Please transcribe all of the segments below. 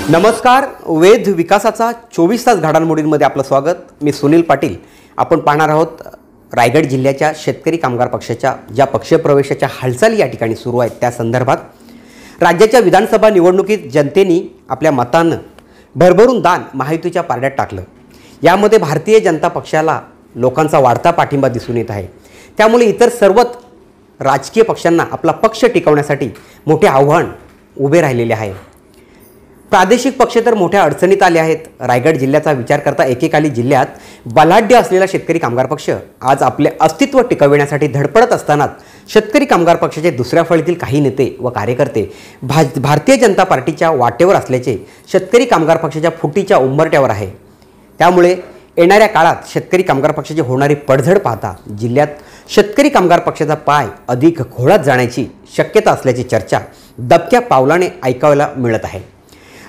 नमस्कार, वेध विकासाचा 24 तास घडामोडींमध्ये आपलं स्वागत। मी सुनील पाटील। आपण पाहणार आहोत रायगड जिल्ह्याच्या शेतकरी कामगार पक्षाच्या ज्या पक्षप्रवेशाच्या हालचाली या ठिकाणी सुरू आहेत त्या संदर्भात। राज्याच्या विधानसभा निवडणुकीत जनतेने आपल्या मतानं भरभरून दान महायुतीच्या पारड्यात टाकलं। यामध्ये भारतीय जनता पक्षाला लोकांचा वाढता पाठिंबा दिसून येत आहे। त्यामुळे इतर सर्वच राजकीय पक्षांना आपला पक्ष टिकवण्यासाठी मोठे आव्हान उभे राहिलेले आहे। प्रादेशिक पक्ष तर मोठ्या अडचणीत आले आहेत। रायगड जिल्ह्याचा विचार करता एकेकाली जिल्ह्यात बलाढ्य असलेला शेतकरी कामगार पक्ष आज आपले अस्तित्व टिकविण्यासाठी धडपडत असतानाच शेतकरी कामगार पक्षाचे दुसऱ्या फळीतील काही नेते व कार्यकर्ते भारतीय जनता पार्टीच्या वाटेवर असल्याचे शेतकरी कामगार पक्षाच्या फुटीच्या उंबरट्यावर आहे। त्यामुळे येणाऱ्या काळात शेतकरी कामगार पक्षाची होणारी पडझड पाहता जिल्ह्यात शेतकरी कामगार पक्षाचा पाय अधिक घोळत जाण्याची शक्यता असल्याची चर्चा दबक्या पावलाने ऐकायला मिळत आहे।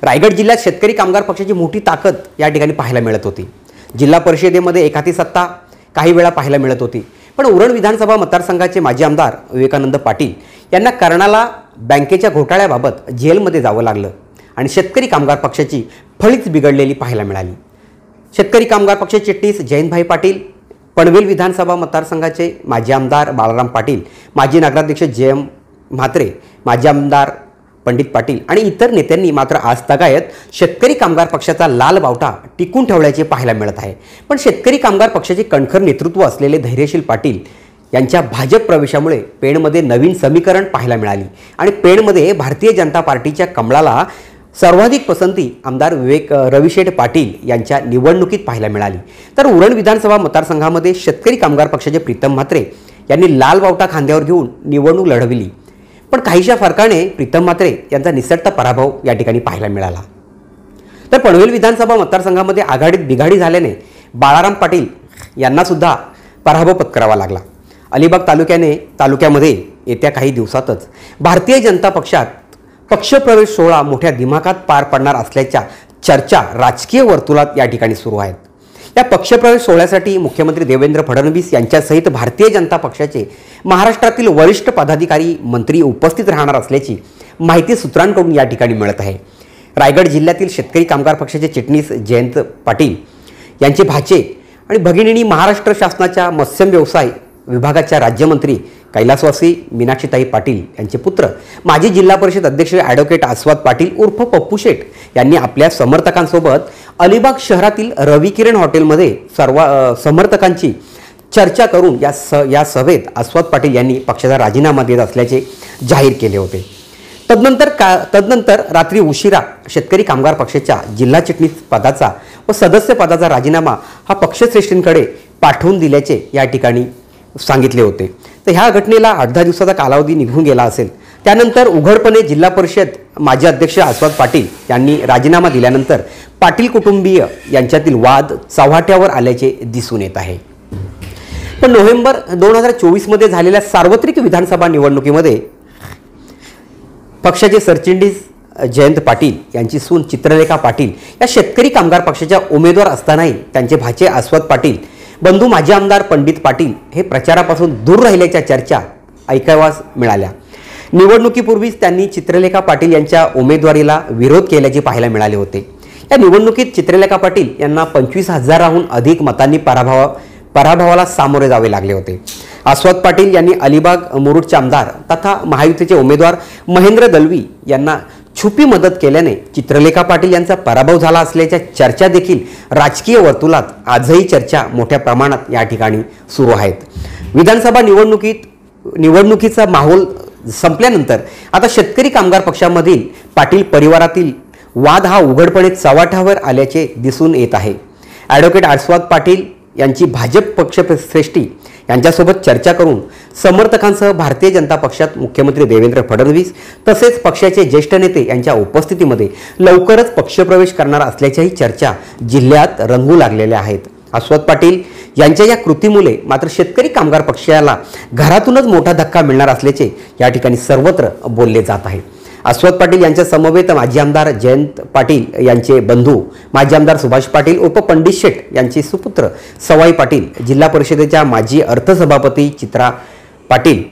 रायगड जिल्ह्यात शेतकरी कामगार पक्षाची मोठी ताकद या ठिकाणी पाहायला मिळत होती। जिल्हा परिषदेमध्ये एकाती सत्ता काही वेळा पाहायला मिळत होती, पण उरण विधानसभा मतदारसंघाचे माजी आमदार विवेकानंद पाटील यांना कर्णाला बँकेच्या घोटाळ्याबाबत जेलमध्ये जावं लागलं आणि शेतकरी कामगार पक्षाची फळीच बिघडलेली पाहायला मिळाली। शेतकरी कामगार पक्षाचे चिटणीस जयंतभाई पाटील, पनवेल विधानसभा मतदारसंघाचे माजी आमदार बाळाराम पाटील, माजी नगराध्यक्ष जयम म्हात्रे, माजी आमदार पंडित पाटील आणि इतर नेत्यांनी मात्र आजतागायत शेतकरी कामगार पक्षाचा लाल बावटा टिकून ठेवल्याचे पाहायला मिळत आहे। पण शेतकरी कामगार पक्षाचे कणखर नेतृत्व असलेले धैर्यशील पाटील यांच्या भाजप प्रवेशामुळे पेणमध्ये नवीन समीकरण पाहायला मिळाली आणि पेणमध्ये भारतीय जनता पार्टीच्या कमळाला सर्वाधिक पसंती आमदार रविशेठ पाटील यांच्या निवडणुकीत पाहायला मिळाली। तर उरण विधानसभा मतदारसंघामध्ये शेतकरी कामगार पक्षाचे प्रीतम म्हात्रे यांनी लाल बावटा खांद्यावर घेऊन निवडणूक लढविली, पण काहीशा फरकाने प्रीतम म्हात्रे यांचा निसटता पराभव या ठिकाणी पाहायला मिळाला। तर पनवेल विधानसभा मतदारसंघामध्ये आघाडीत बिघाडी झाल्याने बाळाराम पाटील यांना सुद्धा पराभव पत्करावा लागला। अलिबाग तालुक्यामध्ये येत्या काही दिवसातच भारतीय जनता पक्षात पक्षप्रवेश सोहळा मोठ्या दिमाखात पार पडणार असल्याच्या चर्चा राजकीय वर्तुळात या ठिकाणी सुरू आहेत। या पक्षप्रवेश सोहळ्यासाठी मुख्यमंत्री देवेंद्र फडणवीस यांच्यासहित भारतीय जनता पक्षाचे महाराष्ट्रातील वरिष्ठ पदाधिकारी मंत्री उपस्थित राहणार असल्याची माहिती सूत्रांकडून या ठिकाणी मिळत आहे। रायगड जिल्ह्यातील शेतकरी कामगार पक्षाचे चिटणीस जयंत पाटील यांचे भाचे आणि भगिनींनी महाराष्ट्र शासनाच्या मत्स्य व्यवसाय विभागाच्या राज्यमंत्री कैलासवासी मीनाक्षीताई पाटील यांचे पुत्र माजी जिल्हा परिषद अध्यक्ष ॲडव्होकेट आस्वाद पाटील उर्फ पप्पू शेठ यांनी आपल्या समर्थकांसोबत अलिबाग शहरातील रविकिरण हॉटेलमध्ये सर्व समर्थकांची चर्चा करून या सभेत आस्वाद पाटील यांनी पक्षाचा राजीनामा देत असल्याचे जाहीर केले होते। तदनंतर रात्री उशिरा शेतकरी कामगार पक्षाच्या जिल्हा चिटणीस पदाचा व सदस्य पदाचा राजीनामा हा पक्षश्रेष्ठींकडे पाठवून दिल्याचे या ठिकाणी सांगितले होते। तर ह्या घटनेला 8-10 दिवसाचा कालावधी निघून गेला असेल। त्यानंतर उघडपणे जिल्हा परिषद माजी अध्यक्ष आस्वाद पाटील यांनी राजीनामा दिल्यानंतर पाटील कुटुंबीय यांच्यातील वाद चव्हाट्यावर आल्याचे दिसून येत आहे। पण नोव्हेंबर 2024 मध्ये झालेल्या सार्वत्रिक विधानसभा निवडणुकीमध्ये पक्षाचे सरचिटणीस जयंत पाटील यांची सून चित्रलेखा पाटील या शेतकरी कामगार पक्षाच्या उमेदवार असतानाही त्यांचे भाचे आस्वाद पाटील, बंधू माजी आमदार पंडित पाटील हे प्रचारापासून दूर राहिल्याच्या चर्चा ऐकावयास मिळाल्या। निवडणुकीपूर्वीच त्यांनी चित्रलेखा पाटील यांच्या उमेदवारीला विरोध केल्याचे पाहायला मिळाले होते। या निवडणुकीत चित्रलेखा पाटील यांना 25,000हून अधिक मतांनी पराभवाला सामोरे जावे लागले होते। आस्वाद पाटील यांनी अलिबाग मुरुडचे आमदार तथा महायुतीचे उमेदवार महेंद्र दलवी यांना छुपी मदत केल्याने चित्रलेखा पाटील यांचा पराभव झाला असल्याच्या चर्चा देखील राजकीय वर्तुळात आजही चर्चा मोठ्या प्रमाणात या ठिकाणी सुरू आहेत। विधानसभा निवडणुकीचा माहोल संपल्यानंतर आता शेतकरी कामगार पक्षामधील पाटील परिवारातील वाद हा उघडपणे चव्हाट्यावर आल्याचे दिसून येत आहे। ॲडव्होकेट आस्वाद पाटील यांची भाजप पक्षश्रेष्ठी यांच्यासोबत चर्चा करून समर्थकांसह भारतीय जनता पक्षात मुख्यमंत्री देवेंद्र फडणवीस तसेच पक्षाचे ज्येष्ठ नेते यांच्या उपस्थितीमध्ये लवकरच पक्षप्रवेश करणार असल्याच्याही चर्चा जिल्ह्यात रंगू लागलेल्या आहेत। आस्वाद पाटील यांच्या या कृतीमुळे मात्र शेतकरी कामगार पक्षाला घरातूनच मोठा धक्का मिळणार असल्याचे या ठिकाणी सर्वत्र बोलले जात आहे। आस्वाद पाटील यांच्या समवेत माजी आमदार जयंत पाटील यांचे बंधू माजी आमदार सुभाष पाटील उर्फ पंडित शेठ यांचे सुपुत्र सवाई पाटील, जिल्हा परिषदेच्या माजी अर्थसभापती चित्रा पाटील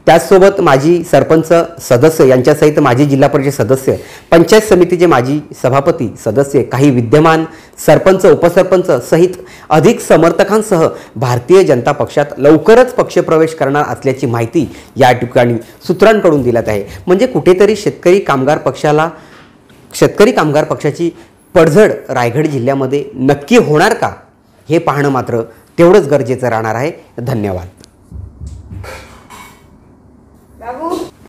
त्याचसोबत माजी सरपंच सदस्य यांच्यासहित माजी जिल्हा परिषद सदस्य, पंचायत समितीचे माजी सभापती सदस्य, काही विद्यमान सरपंच उपसरपंच सहित अधिक समर्थकांसह भारतीय जनता पक्षात लवकरच पक्षप्रवेश करणार असल्याची माहिती या ठिकाणी सूत्रांकडून दिल्यात आहे. म्हणजे कुठेतरी शेतकरी कामगार पक्षाची पडझड रायगड जिल्ह्यामध्ये नक्की होणार का, हे पाहणं मात्र तेवढंच गरजेचं राहणार आहे. धन्यवाद.